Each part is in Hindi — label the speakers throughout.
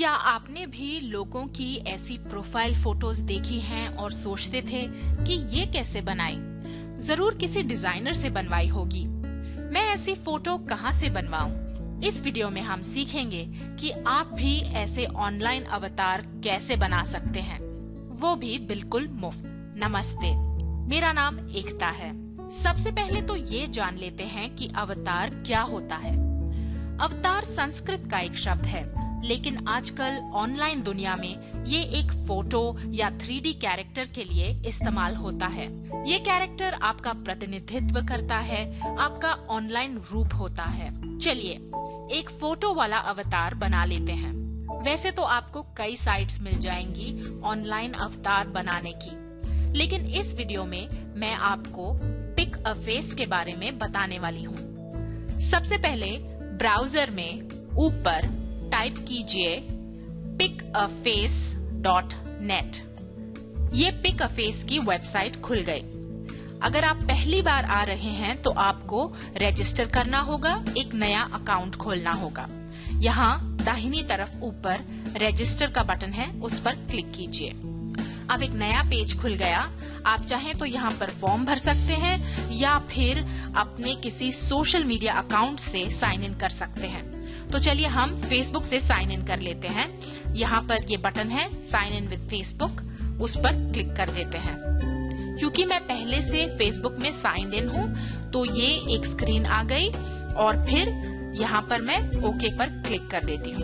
Speaker 1: क्या आपने भी लोगों की ऐसी प्रोफाइल फोटोज देखी हैं और सोचते थे कि ये कैसे बनाई? जरूर किसी डिजाइनर से बनवाई होगी। मैं ऐसी फोटो कहाँ से बनवाऊं? इस वीडियो में हम सीखेंगे कि आप भी ऐसे ऑनलाइन अवतार कैसे बना सकते हैं, वो भी बिल्कुल मुफ्त। नमस्ते, मेरा नाम एकता है। सबसे पहले तो ये जान लेते हैं कि अवतार क्या होता है। अवतार संस्कृत का एक शब्द है, लेकिन आजकल ऑनलाइन दुनिया में ये एक फोटो या 3D कैरेक्टर के लिए इस्तेमाल होता है। ये कैरेक्टर आपका प्रतिनिधित्व करता है, आपका ऑनलाइन रूप होता है। चलिए एक फोटो वाला अवतार बना लेते हैं। वैसे तो आपको कई साइट्स मिल जाएंगी ऑनलाइन अवतार बनाने की, लेकिन इस वीडियो में मैं आपको पिक अ फेस के बारे में बताने वाली हूँ। सबसे पहले ब्राउजर में ऊपर टाइप कीजिए picaface.net। ये पिक अ फेस की वेबसाइट खुल गई। अगर आप पहली बार आ रहे हैं तो आपको रजिस्टर करना होगा, एक नया अकाउंट खोलना होगा। यहाँ दाहिनी तरफ ऊपर रजिस्टर का बटन है, उस पर क्लिक कीजिए। अब एक नया पेज खुल गया। आप चाहें तो यहाँ पर फॉर्म भर सकते हैं या फिर अपने किसी सोशल मीडिया अकाउंट से साइन इन कर सकते हैं। तो चलिए हम फेसबुक से साइन इन कर लेते हैं। यहाँ पर ये बटन है साइन इन विद फेसबुक, उस पर क्लिक कर देते हैं। क्योंकि मैं पहले से फेसबुक में साइन इन हूँ तो ये एक स्क्रीन आ गई और फिर यहाँ पर मैं ओके पर क्लिक कर देती हूँ।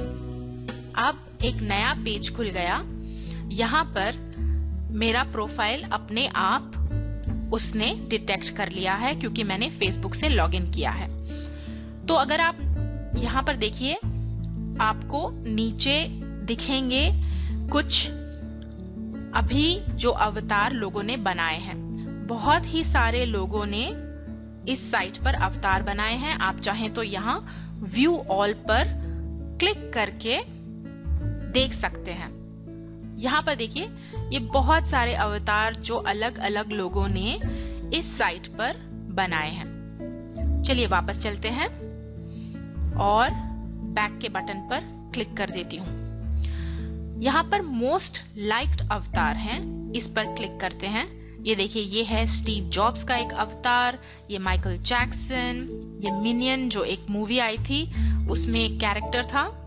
Speaker 1: अब एक नया पेज खुल गया। यहाँ पर मेरा प्रोफाइल अपने आप उसने डिटेक्ट कर लिया है क्योंकि मैंने फेसबुक से लॉगिन किया है। तो अगर आप यहाँ पर देखिए, आपको नीचे दिखेंगे कुछ अभी जो अवतार लोगों ने बनाए हैं। बहुत ही सारे लोगों ने इस साइट पर अवतार बनाए हैं। आप चाहें तो यहाँ व्यू ऑल पर क्लिक करके देख सकते हैं। यहाँ पर देखिए, ये बहुत सारे अवतार जो अलग अलग लोगों ने इस साइट पर बनाए हैं। चलिए वापस चलते हैं और बैक के बटन पर क्लिक कर देती हूँ। यहाँ पर मोस्ट लाइक्ड अवतार हैं, इस पर क्लिक करते हैं। ये देखिए, ये है स्टीव जॉब्स का एक अवतार, ये माइकल जैक्सन, ये मिनियन जो एक मूवी आई थी उसमें एक कैरेक्टर था।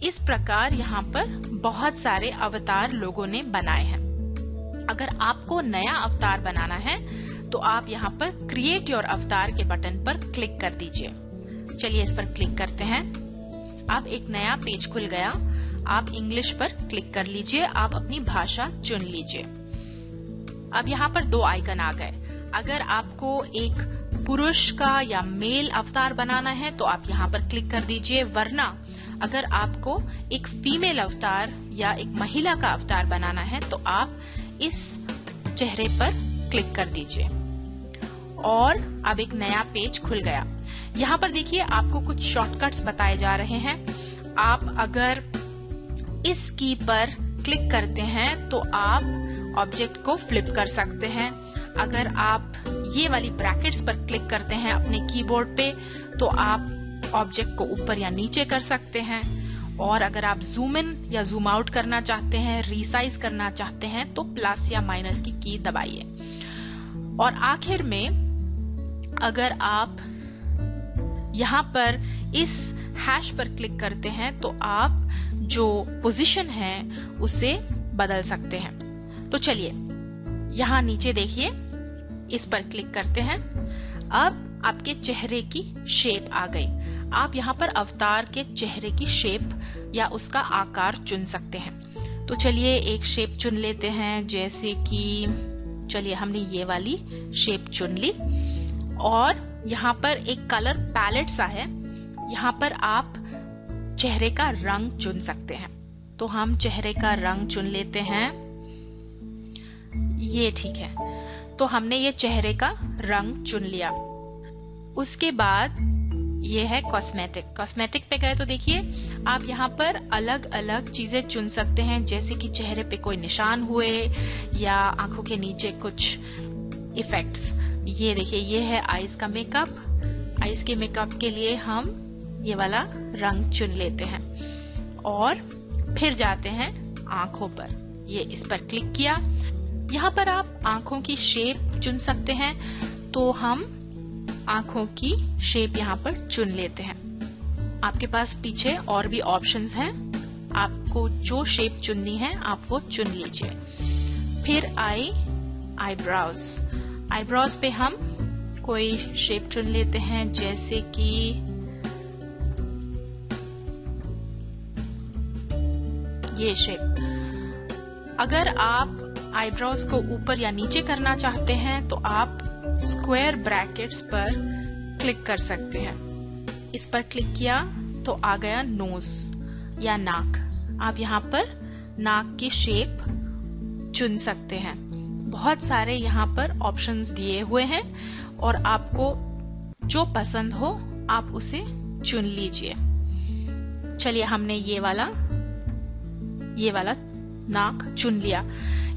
Speaker 1: इस प्रकार यहाँ पर बहुत सारे अवतार लोगों ने बनाए हैं। अगर आपको नया अवतार बनाना है तो आप यहाँ पर क्रिएट योर अवतार के बटन पर क्लिक कर दीजिए। चलिए इस पर क्लिक करते हैं। अब एक नया पेज खुल गया। आप इंग्लिश पर क्लिक कर लीजिए, आप अपनी भाषा चुन लीजिए। अब यहाँ पर दो आइकन आ गए। अगर आपको एक पुरुष का या मेल अवतार बनाना है तो आप यहाँ पर क्लिक कर दीजिए, वरना अगर आपको एक फीमेल अवतार या एक महिला का अवतार बनाना है तो आप इस चेहरे पर क्लिक कर दीजिए। और अब एक नया पेज खुल गया। यहाँ पर देखिए, आपको कुछ शॉर्टकट्स बताए जा रहे हैं। आप अगर इस की पर क्लिक करते हैं तो आप ऑब्जेक्ट को फ्लिप कर सकते हैं। अगर आप ये वाली ब्रैकेट्स पर क्लिक करते हैं अपने कीबोर्ड पे तो आप ऑब्जेक्ट को ऊपर या नीचे कर सकते हैं। और अगर आप जूम इन या जूम आउट करना चाहते हैं, रीसाइज करना चाहते हैं तो प्लस या माइनस की दबाइए। और आखिर में अगर आप यहाँ पर इस हैश पर क्लिक करते हैं तो आप जो पोजीशन है उसे बदल सकते हैं। तो चलिए यहाँ नीचे देखिए, इस पर क्लिक करते हैं। अब आपके चेहरे की शेप आ गई। आप यहाँ पर अवतार के चेहरे की शेप या उसका आकार चुन सकते हैं। तो चलिए एक शेप चुन लेते हैं, जैसे कि चलिए हमने ये वाली शेप चुन ली। और यहाँ पर एक कलर पैलेट सा है, यहाँ पर आप चेहरे का रंग चुन सकते हैं। तो हम चेहरे का रंग चुन लेते हैं, ये ठीक है। तो हमने ये चेहरे का रंग चुन लिया। उसके बाद ये है कॉस्मेटिक। कॉस्मेटिक पे गए तो देखिए, आप यहाँ पर अलग अलग चीजें चुन सकते हैं, जैसे कि चेहरे पे कोई निशान हुए या आंखों के नीचे कुछ इफेक्ट्स। ये देखिए, ये है आईज का मेकअप। आईज के मेकअप के लिए हम ये वाला रंग चुन लेते हैं। और फिर जाते हैं आंखों पर, ये इस पर क्लिक किया। यहाँ पर आप आंखों की शेप चुन सकते हैं, तो हम आंखों की शेप यहाँ पर चुन लेते हैं। आपके पास पीछे और भी ऑप्शंस हैं, आपको जो शेप चुननी है आप वो चुन लीजिए। फिर आईब्राउज, आईब्राउज पे हम कोई शेप चुन लेते हैं, जैसे कि ये शेप। अगर आप आईब्रोज को ऊपर या नीचे करना चाहते हैं तो आप स्क्वायर ब्रैकेट्स पर क्लिक कर सकते हैं। इस पर क्लिक किया तो आ गया नोज या नाक। आप यहाँ पर नाक की शेप चुन सकते हैं। बहुत सारे यहाँ पर ऑप्शंस दिए हुए हैं और आपको जो पसंद हो आप उसे चुन लीजिए। चलिए, हमने ये वाला नाक चुन लिया।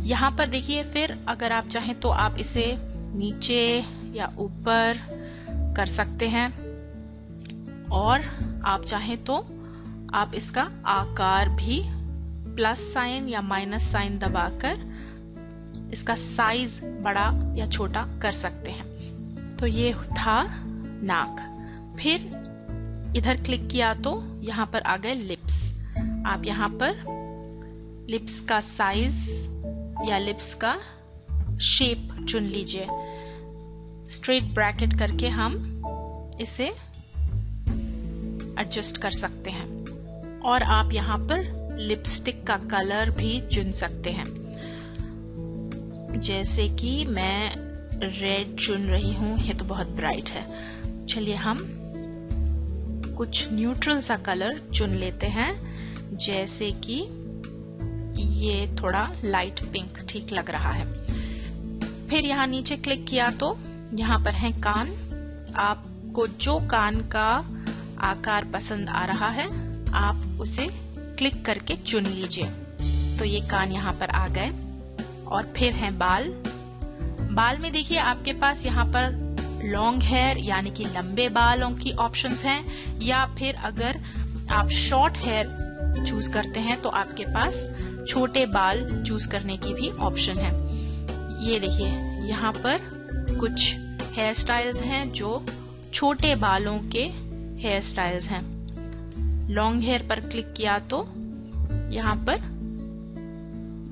Speaker 1: यहाँ पर देखिए, फिर अगर आप चाहें तो आप इसे नीचे या ऊपर कर सकते हैं, और आप चाहें तो आप इसका आकार भी प्लस साइन या माइनस साइन दबाकर इसका साइज बड़ा या छोटा कर सकते हैं। तो ये था नाक। फिर इधर क्लिक किया तो यहाँ पर आ गए लिप्स। आप यहाँ पर लिप्स का साइज या लिप्स का शेप चुन लीजिए। स्ट्रेट ब्रैकेट करके हम इसे एडजस्ट कर सकते हैं, और आप यहाँ पर लिपस्टिक का कलर भी चुन सकते हैं। जैसे कि मैं रेड चुन रही हूं, ये तो बहुत ब्राइट है। चलिए, हम कुछ न्यूट्रल सा कलर चुन लेते हैं, जैसे कि ये थोड़ा लाइट पिंक ठीक लग रहा है। फिर यहाँ नीचे क्लिक किया तो यहाँ पर है कान। आपको जो कान का आकार पसंद आ रहा है आप उसे क्लिक करके चुन लीजिए। तो ये कान यहाँ पर आ गए। और फिर है बाल। बाल में देखिए, आपके पास यहाँ पर लॉन्ग हेयर यानी कि लंबे बालों की ऑप्शंस हैं, या फिर अगर आप शॉर्ट हेयर चूज करते हैं तो आपके पास छोटे बाल चूज करने की भी ऑप्शन है। ये देखिए, यहाँ पर कुछ हेयर स्टाइल्स हैं जो छोटे बालों के हेयर स्टाइल्स हैं। लॉन्ग हेयर पर क्लिक किया तो यहाँ पर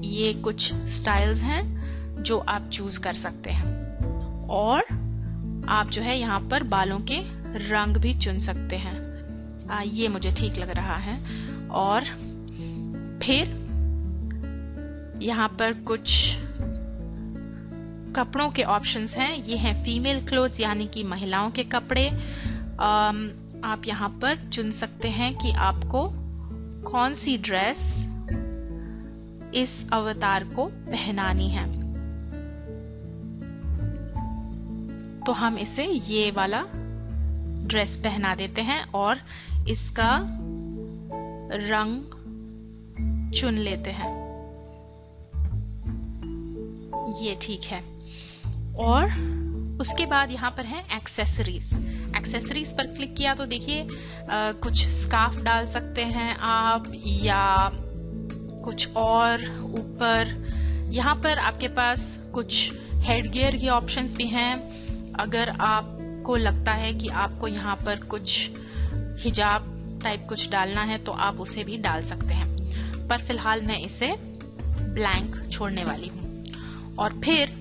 Speaker 1: ये कुछ स्टाइल्स हैं जो आप चूज कर सकते हैं, और आप जो है यहाँ पर बालों के रंग भी चुन सकते हैं। ये मुझे ठीक लग रहा है। और फिर यहाँ पर कुछ कपड़ों के ऑप्शंस हैं। ये हैं फीमेल क्लोथ्स यानी कि महिलाओं के कपड़े। आप यहाँ पर चुन सकते हैं कि आपको कौन सी ड्रेस इस अवतार को पहनानी है। तो हम इसे ये वाला ड्रेस पहना देते हैं और इसका रंग चुन लेते हैं। ये ठीक है। और उसके बाद यहाँ पर है एक्सेसरीज। एक्सेसरीज पर क्लिक किया तो देखिए, कुछ स्कार्फ डाल सकते हैं आप, या कुछ और ऊपर। यहाँ पर आपके पास कुछ हेडगियर की ऑप्शंस भी हैं। अगर आपको लगता है कि आपको यहाँ पर कुछ हिजाब टाइप कुछ डालना है तो आप उसे भी डाल सकते हैं, पर फिलहाल मैं इसे ब्लैंक छोड़ने वाली हूँ। और फिर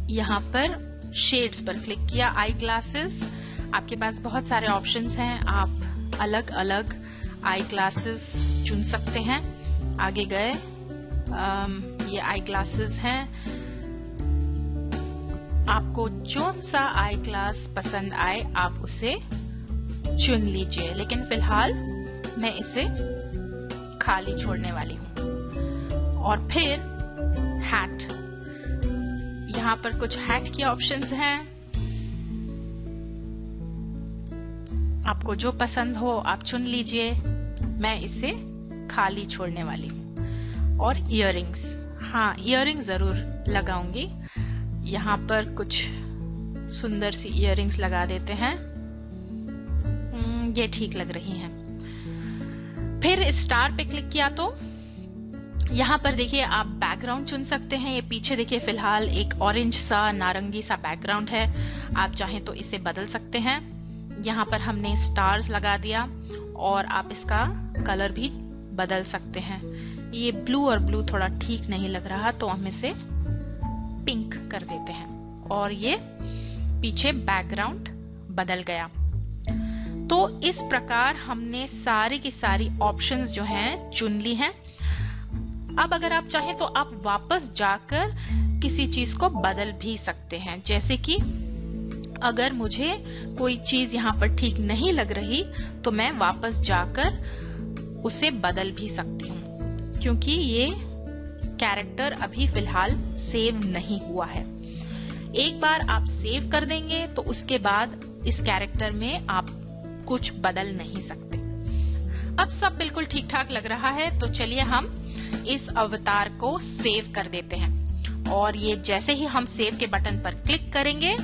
Speaker 1: यहाँ पर शेड्स पर क्लिक किया। आई ग्लासेस, आपके पास बहुत सारे ऑप्शंस हैं, आप अलग अलग आई ग्लासेस चुन सकते हैं। आगे गए, ये आई ग्लासेस हैं। आपको जो सा आई ग्लास पसंद आए आप उसे चुन लीजिए, लेकिन फिलहाल मैं इसे खाली छोड़ने वाली हूँ। और फिर हैट, यहाँ पर कुछ हैट की ऑप्शंस हैं। आपको जो पसंद हो आप चुन लीजिए, मैं इसे खाली छोड़ने वाली हूँ। और इयररिंग्स, हाँ इयररिंग जरूर लगाऊंगी। यहाँ पर कुछ सुंदर सी इयररिंग्स लगा देते हैं, ये ठीक लग रही हैं। फिर स्टार पे क्लिक किया तो यहाँ पर देखिए आप बैकग्राउंड चुन सकते हैं। ये पीछे देखिए फिलहाल एक ऑरेंज सा नारंगी सा बैकग्राउंड है, आप चाहें तो इसे बदल सकते हैं। यहाँ पर हमने स्टार्स लगा दिया और आप इसका कलर भी बदल सकते हैं। ये ब्लू और ब्लू थोड़ा ठीक नहीं लग रहा तो हम इसे पिंक कर देते हैं और ये पीछे बैकग्राउंड बदल गया। तो इस प्रकार हमने सारी की सारी ऑप्शंस जो हैं चुन ली हैं। अब अगर आप चाहें तो आप वापस जाकर किसी चीज को बदल भी सकते हैं। जैसे कि अगर मुझे कोई चीज यहाँ पर ठीक नहीं लग रही तो मैं वापस जाकर उसे बदल भी सकती हूँ, क्योंकि ये कैरेक्टर अभी फिलहाल सेव नहीं हुआ है। एक बार आप सेव कर देंगे तो उसके बाद इस कैरेक्टर में आप कुछ बदल नहीं सकते। अब सब बिल्कुल ठीक ठाक लग रहा है तो चलिए हम इस अवतार को सेव कर देते हैं। और ये जैसे ही हम सेव के बटन पर क्लिक करेंगे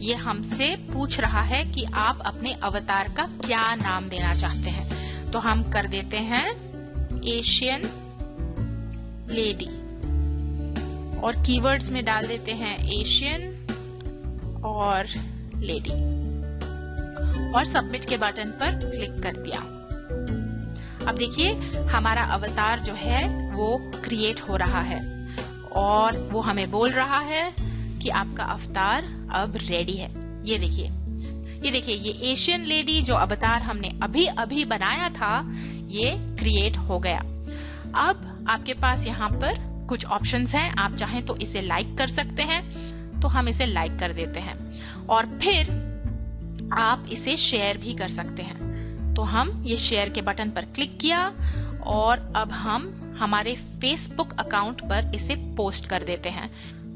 Speaker 1: ये हमसे पूछ रहा है कि आप अपने अवतार का क्या नाम देना चाहते हैं। तो हम कर देते हैं एशियन लेडी और कीवर्ड्स में डाल देते हैं एशियन और लेडी और सबमिट के बटन पर क्लिक कर दिया। अब देखिए हमारा अवतार जो है वो क्रिएट हो रहा है और वो हमें बोल रहा है कि आपका अवतार अब रेडी है। ये देखिए ये एशियन लेडी जो अवतार हमने अभी अभी बनाया था ये क्रिएट हो गया। अब आपके पास यहाँ पर कुछ ऑप्शंस हैं, आप चाहें तो इसे लाइक कर सकते हैं, तो हम इसे लाइक कर देते हैं और फिर आप इसे शेयर भी कर सकते हैं। तो हम ये शेयर के बटन पर क्लिक किया और अब हम हमारे फेसबुक अकाउंट पर इसे पोस्ट कर देते हैं।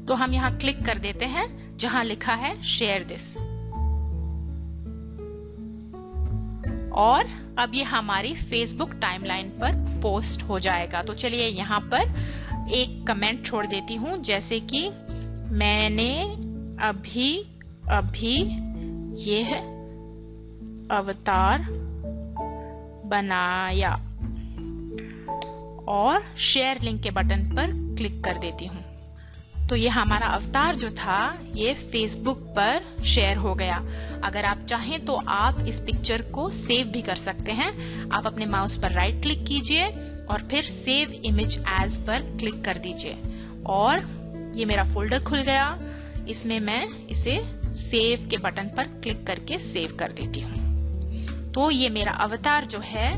Speaker 1: तो हम यहाँ क्लिक कर देते हैं जहां लिखा है शेयर दिस और अब ये हमारी फेसबुक टाइमलाइन पर पोस्ट हो जाएगा। तो चलिए यहाँ पर एक कमेंट छोड़ देती हूँ, जैसे कि मैंने अभी अभी यह अवतार बनाया और शेयर लिंक के बटन पर क्लिक कर देती हूँ। तो ये हमारा अवतार जो था ये फेसबुक पर शेयर हो गया। अगर आप चाहें तो आप इस पिक्चर को सेव भी कर सकते हैं। आप अपने माउस पर राइट क्लिक कीजिए और फिर सेव इमेज एज पर क्लिक कर दीजिए और ये मेरा फोल्डर खुल गया। इसमें मैं इसे सेव के बटन पर क्लिक करके सेव कर देती हूँ। तो ये मेरा अवतार जो है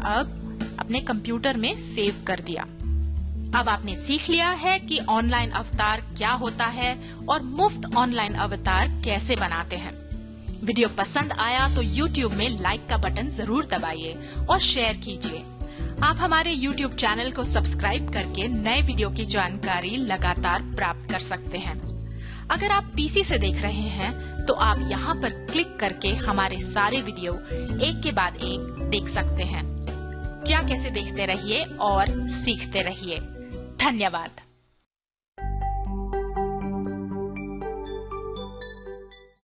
Speaker 1: अब अपने कंप्यूटर में सेव कर दिया। अब आपने सीख लिया है कि ऑनलाइन अवतार क्या होता है और मुफ्त ऑनलाइन अवतार कैसे बनाते हैं। वीडियो पसंद आया तो YouTube में लाइक का बटन जरूर दबाइए और शेयर कीजिए। आप हमारे YouTube चैनल को सब्सक्राइब करके नए वीडियो की जानकारी लगातार प्राप्त कर सकते हैं। अगर आप PC से देख रहे हैं तो आप यहाँ पर क्लिक करके हमारे सारे वीडियो एक के बाद एक देख सकते हैं। क्या कैसे देखते रहिए और सीखते रहिए। धन्यवाद।